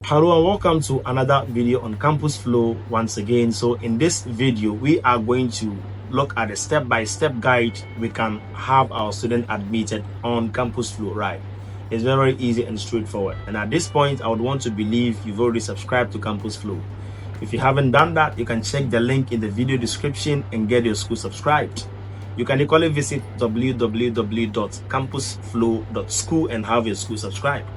Hello and welcome to another video on CampusFlow once again. So in this video, we are going to look at a step-by-step guide we can have our student admitted on CampusFlow, right? It's very easy and straightforward. And at this point, I would want to believe you've already subscribed to CampusFlow. If you haven't done that, you can check the link in the video description and get your school subscribed. You can equally visit www.campusflow.school and have your school subscribed.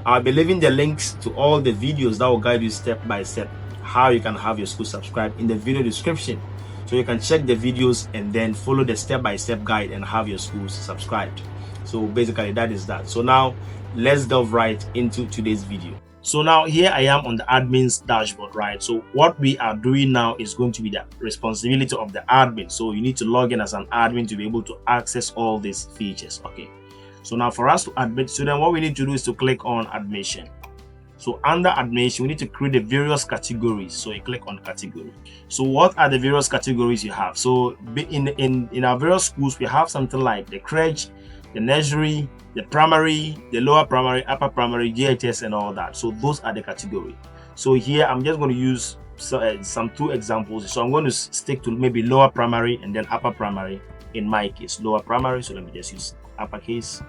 I'll be leaving the links to all the videos that will guide you step by step how you can have your school subscribed in the video description. So you can check the videos and then follow the step-by-step guide and have your schools subscribed. So basically that is that. So now let's delve right into today's video. So now here I am on the admin's dashboard, right? So what we are doing now is going to be the responsibility of the admin. So you need to log in as an admin to be able to access all these features. Okay. So now for us to admit student, what we need to do is to click on admission. So under admission, we need to create the various categories. So you click on category. So what are the various categories you have? So in our various schools, we have something like the crèche, the nursery, the primary, the lower primary, upper primary, JHS, and all that. So those are the category. So here I'm just going to use some two examples. So I'm going to stick to maybe lower primary and then upper primary. In my case, lower primary. So let me just use uppercase.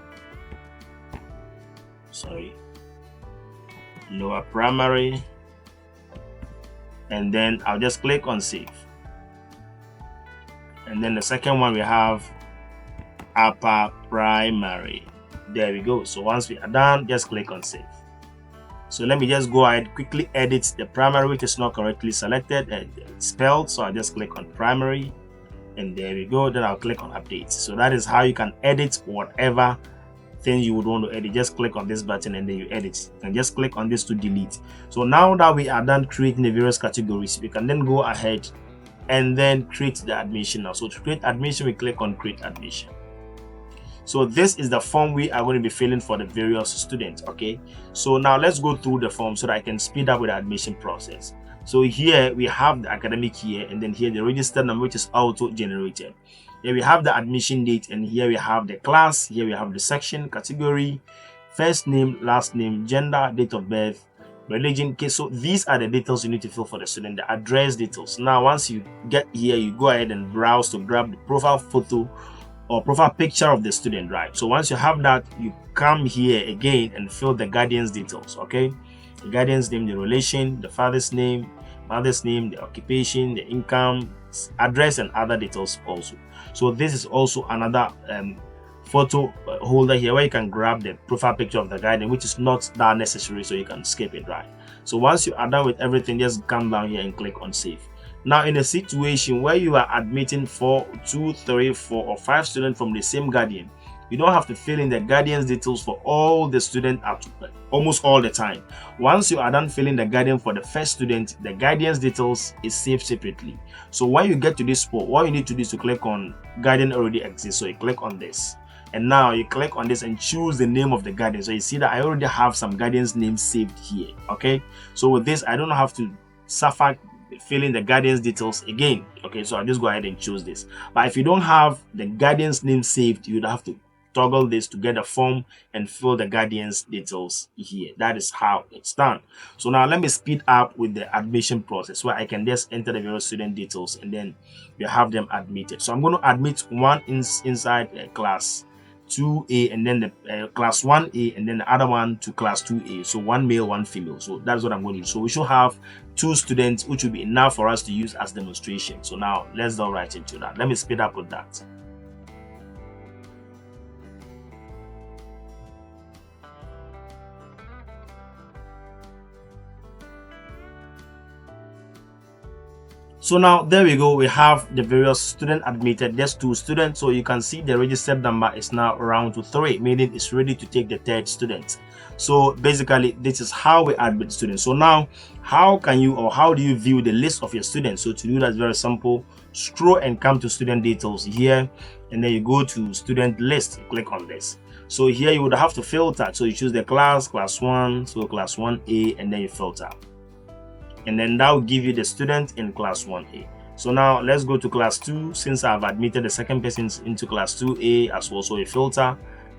Lower primary, and then I'll just click on save. And then the second one we have upper primary. There we go. So once we are done, just click on save. So let me just go ahead quickly edit the primary which is not correctly selected and spelled. So I just click on primary, and there we go. Then I'll click on update. So that is how you can edit whatever thing you would want to edit. Just click on this button and then you edit, and just click on this to delete. So now that we are done creating the various categories, we can then go ahead and then create the admission now. So to create admission, we click on create admission. So this is the form we are going to be filling for the various students. Okay, so now let's go through the form so that I can speed up with the admission process. So here we have the academic year, and then here the register number which is auto generated. Here we have the admission date, and here we have the class. Here we have the section, category, first name, last name, gender, date of birth, religion. Okay, so these are the details you need to fill for the student, the address details. Now once you get here, you go ahead and browse to grab the profile photo or profile picture of the student, right? So once you have that, you come here again and fill the guardian's details. Okay, the guardian's name, the relation, the father's name, mother's name, the occupation, the income, address, and other details also. So this is also another photo holder here where you can grab the profile picture of the guardian, which is not that necessary, so you can skip it, right? So once you are done with everything, just come down here and click on save. Now in a situation where you are admitting 4, 2, 3, 4, or 5 students from the same guardian, you don't have to fill in the guardian's details for all the students almost all the time. Once you are done filling the guardian for the first student, the guardian's details is saved separately. So when you get to this spot, what you need to do is to click on guardian already exists. So you click on this, and now you click on this and choose the name of the guardian. So you see that I already have some guardian's names saved here. Okay, so with this I don't have to suffer filling the guardian's details again. Okay, so I'll just go ahead and choose this. But if you don't have the guardian's name saved, you'd have to toggle this to get a form and fill the guardian's details here. That is how it's done. So now let me speed up with the admission process where I can just enter the various student details and then you have them admitted. So I'm going to admit one inside class 2A, and then the class 1A, and then the other one to class 2A. So one male, one female. So that's what I'm going to do. So we should have 2 students, which will be enough for us to use as demonstration. So now let's go right into that. Let me speed up with that. So now there we go, we have the various student admitted. There's 2 students, so you can see the registered number is now round to 3, meaning it's ready to take the 3rd student. So basically this is how we admit students. So now how can you, or how do you view the list of your students? So to do that is very simple. Scroll and come to student details here, and then you go to student list, click on this. So here you would have to filter. So you choose the class 1, so class 1A, and then you filter. And then that will give you the student in class 1A. So now let's go to class 2. Since I've admitted the second person into class 2A as well, so a filter,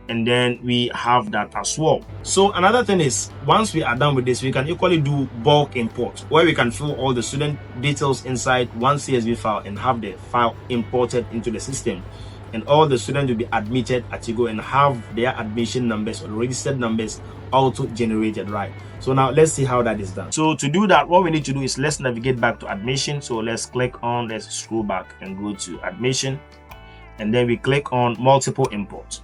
and then we have that as well. So another thing is, once we are done with this, we can equally do bulk import, where we can fill all the student details inside one CSV file and have the file imported into the system, and all the students will be admitted at you go and have their admission numbers or registered numbers auto generated, right? So now let's see how that is done. So to do that, what we need to do is let's navigate back to admission. So let's scroll back and go to admission, and then we click on multiple import.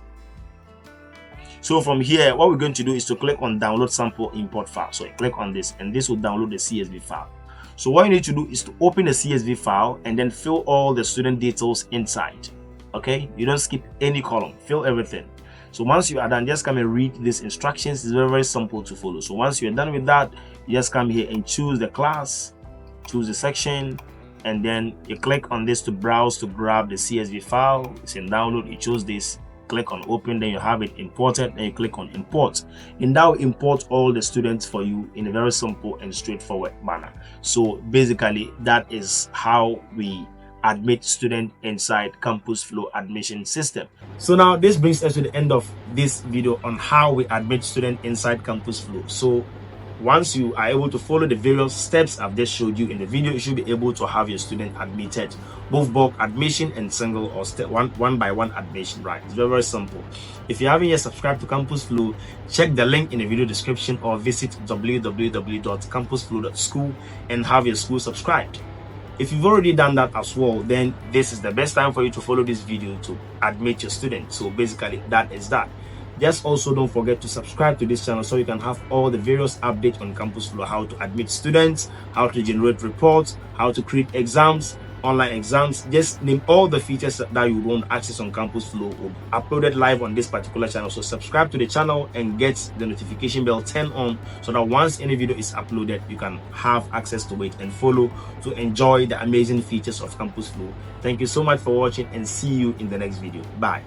So from here, what we're going to do is to click on download sample import file. So you click on this, and this will download the CSV file. So what you need to do is to open the CSV file and then fill all the student details inside. Okay, you don't skip any column, fill everything. So once you are done, just come and read these instructions. It's very, very simple to follow. So once you're done with that, you just come here and choose the class, choose the section, and then you click on this to browse to grab the CSV file. It's in download. You choose this, click on open, then you have it imported, and you click on import, and that will import all the students for you in a very simple and straightforward manner. So basically, that is how we admit student inside CampusFlow admission system. So now this brings us to the end of this video on how we admit student inside CampusFlow. So once you are able to follow the various steps I've just showed you in the video, you should be able to have your student admitted, both bulk admission and single or step one by one admission, right? It's very, very simple. If you haven't yet subscribed to CampusFlow, check the link in the video description or visit www.campusflow.school and have your school subscribed. If you've already done that as well, then this is the best time for you to follow this video to admit your student. So basically, that is that. Just also don't forget to subscribe to this channel so you can have all the various updates on CampusFlow, how to admit students, how to generate reports, how to create exams, online exams. Just name all the features that you want access on CampusFlow will be uploaded live on this particular channel. So subscribe to the channel and get the notification bell turned on so that once any video is uploaded, you can have access to it and follow to enjoy the amazing features of CampusFlow. Thank you so much for watching, and see you in the next video. Bye.